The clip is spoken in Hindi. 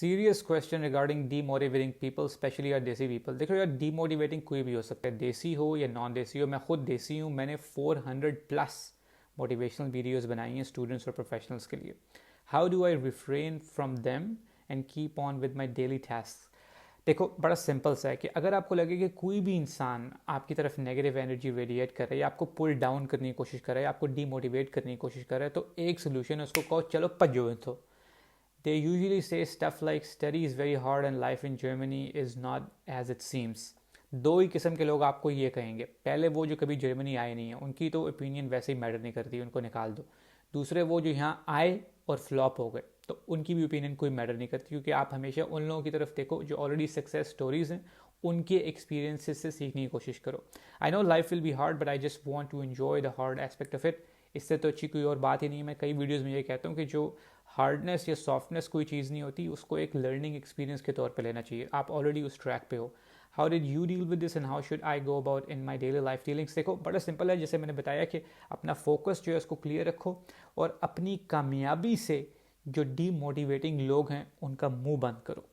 Serious question regarding demotivating people, specially यार देसी पीपल। देखो यार, डीमोटिवेटिंग कोई भी हो सकता है, देसी हो या नॉन देसी हो। मैं खुद देसी हूँ, मैंने 400 प्लस मोटिवेशनल वीडियोस बनाई हैं स्टूडेंट्स और प्रोफेशनल्स के लिए। How do I refrain from them and keep on with my daily task? देखो, बड़ा सिंपल सा है कि अगर आपको लगे कि कोई भी इंसान आपकी तरफ नेगेटिव एनर्जी रेडिएट कर रहा है या आपको पुल डाउन करने की कोशिश कर रहा है, आपको डीमोटिवेट करने की कोशिश कर रहा है, तो एक सोल्यूशन है, उसको कहो चलो पजो तो। They usually say stuff like study is very hard and life in Germany is not as it seems. दो ही किस्म के लोग आपको ये कहेंगे। पहले वो जो कभी जर्मनी आए नहीं है, उनकी तो ओपिनियन वैसे ही मैटर नहीं करती, उनको निकाल दो। दूसरे वो जो यहाँ आए और फ्लॉप हो गए, तो उनकी भी ओपिनियन कोई मैटर नहीं करती, क्योंकि आप हमेशा उन लोगों की तरफ देखो जो ऑलरेडी सक्सेस स्टोरीज हैं, उनके एक्सपीरियंसेस से सीखने की कोशिश करो। I know life will be hard, but I just want to enjoy the hard aspect of it. इससे तो अच्छी कोई और बात ही नहीं है। मैं कई वीडियोज़ में ये कहता हूँ कि जो हार्डनेस या सॉफ्टनेस कोई चीज़ नहीं होती, उसको एक लर्निंग एक्सपीरियंस के तौर पे लेना चाहिए। आप ऑलरेडी उस ट्रैक पे हो। How did you deal with this and how should I go about in my daily life dealings? देखो, बड़ा सिंपल है, जैसे मैंने बताया कि अपना फोकस जो है उसको क्लियर रखो और अपनी कामयाबी से जो डीमोटिवेटिंग लोग हैं उनका मुंह बंद करो।